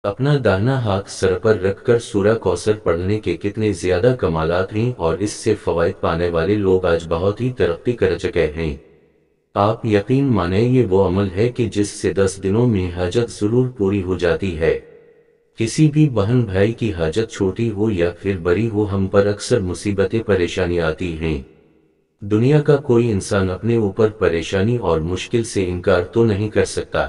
اپنا داہنا ہاتھ سر پر رکھ کر سورہ کوثر پڑھنے کے کتنے زیادہ کمالات ہیں اور اس سے فوائد پانے والے لوگ آج بہت ہی ترقی کر چکے ہیں۔ آپ یقین مانیں یہ وہ عمل ہے کہ جس سے 10 دنوں میں حاجت ضرور پوری ہو جاتی ہے۔ کسی بھی بہن بھائی کی حاجت چھوٹی ہو یا پھر بڑی ہو، ہم پر اکثر مصیبتیں پریشانی آتی ہیں۔ دنیا کا کوئی انسان اپنے اوپر پریشانی اور مشکل سے انکار تو نہیں کر سکتا۔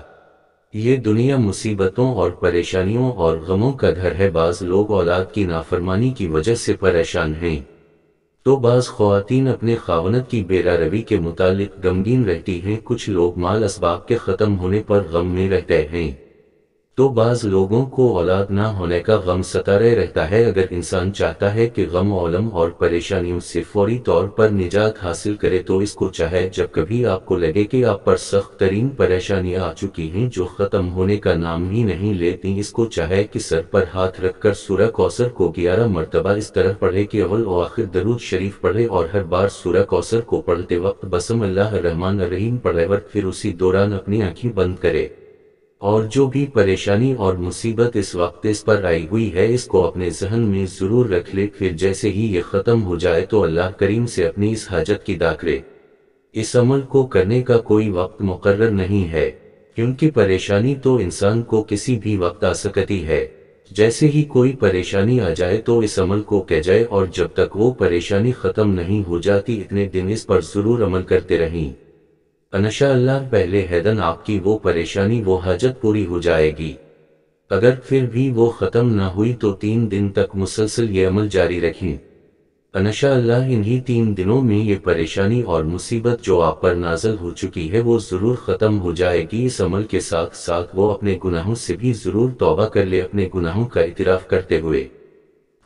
یہ دنیا مصیبتوں اور پریشانیوں اور غموں کا گھر ہے۔ بعض لوگ اولاد کی نافرمانی کی وجہ سے پریشان ہیں، تو بعض خواتین اپنے خاوند کی بے روی کے متعلق غمگین رہتی ہیں۔ کچھ لوگ مال اسباب کے ختم ہونے پر غم میں رہتے ہیں، تو بعض لوگوں کو اولاد نہ ہونے کا غم ستارے رہتا ہے۔ اگر انسان چاہتا ہے کہ غم علم اور پریشانیوں سے فوری طور پر نجات حاصل کرے تو اس کو چاہے جب کبھی آپ کو لگے کہ آپ پر سخت ترین پریشانیاں آ چکی ہیں جو ختم ہونے کا نام ہی نہیں لیتی، اس کو چاہے کہ سر پر ہاتھ رکھ کر سورہ کوثر کو 11 مرتبہ اس طرح پڑھے کہ اول و آخر درود شریف پڑھے، اور ہر بار سورہ کوثر کو پڑھتے وقت بسم اللہ الرحمن الرحیم پڑھے، پھر اسی دوران اپنی آنکھیں بند کرے، اور جو بھی پریشانی اور مصیبت اس وقت اس پر آئی ہوئی ہے اس کو اپنے ذہن میں ضرور رکھ لے۔ پھر جیسے ہی یہ ختم ہو جائے تو اللہ کریم سے اپنی اس حاجت کی دعا کرے۔ اس عمل کو کرنے کا کوئی وقت مقرر نہیں ہے، کیونکہ پریشانی تو انسان کو کسی بھی وقت آ سکتی ہے۔ جیسے ہی کوئی پریشانی آ جائے تو اس عمل کو کہہ جائے، اور جب تک وہ پریشانی ختم نہیں ہو جاتی اتنے دن اس پر ضرور عمل کرتے رہیں۔ انشاءاللہ پہلے ہے دن آپ کی وہ پریشانی وہ حاجت پوری ہو جائے گی۔ اگر پھر بھی وہ ختم نہ ہوئی تو 3 دن تک مسلسل یہ عمل جاری رکھیں۔ انشاءاللہ انہی 3 دنوں میں یہ پریشانی اور مصیبت جو آپ پر نازل ہو چکی ہے وہ ضرور ختم ہو جائے گی۔ اس عمل کے ساتھ ساتھ وہ اپنے گناہوں سے بھی ضرور توبہ کر لے، اپنے گناہوں کا اعتراف کرتے ہوئے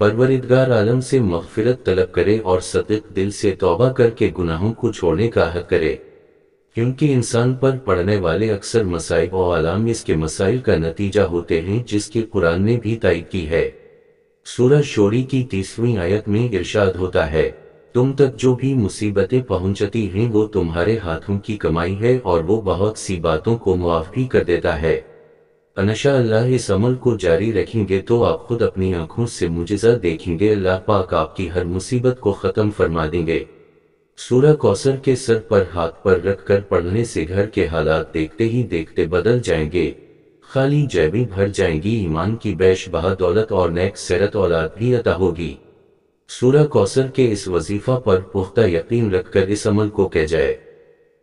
پروردگار عالم سے مغفرت طلب کرے اور صدق دل سے توبہ کر کے گناہوں کو چھوڑنے کا عہد کرے، کیونکہ انسان پر پڑنے والے اکثر مصائب و آلام اس کے مسائل کا نتیجہ ہوتے ہیں، جس کی قرآن نے بھی تائید کی ہے۔ سورہ شعراء کی 30ویں آیت میں ارشاد ہوتا ہے، تم تک جو بھی مصیبتیں پہنچتی ہیں وہ تمہارے ہاتھوں کی کمائی ہے اور وہ بہت سی باتوں کو معاف بھی کر دیتا ہے۔ انشاءاللہ اس عمل کو جاری رکھیں گے تو آپ خود اپنی آنکھوں سے معجزہ دیکھیں گے، اللہ پاک آپ کی ہر مصیبت کو ختم فرما دیں گے۔ سورہ کوثر کے سر پر ہاتھ پر رکھ کر پڑھنے سے گھر کے حالات دیکھتے ہی دیکھتے بدل جائیں گے، خالی جیبیں بھر جائیں گی، ایمان کی بیش بہا دولت اور نیک سیرت اولاد بھی عطا ہوگی۔ سورہ کوثر کے اس وظیفہ پر پختہ یقین رکھ کر اس عمل کو کہہ جائے،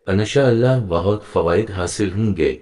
انشاءاللہ بہت فوائد حاصل ہوں گے۔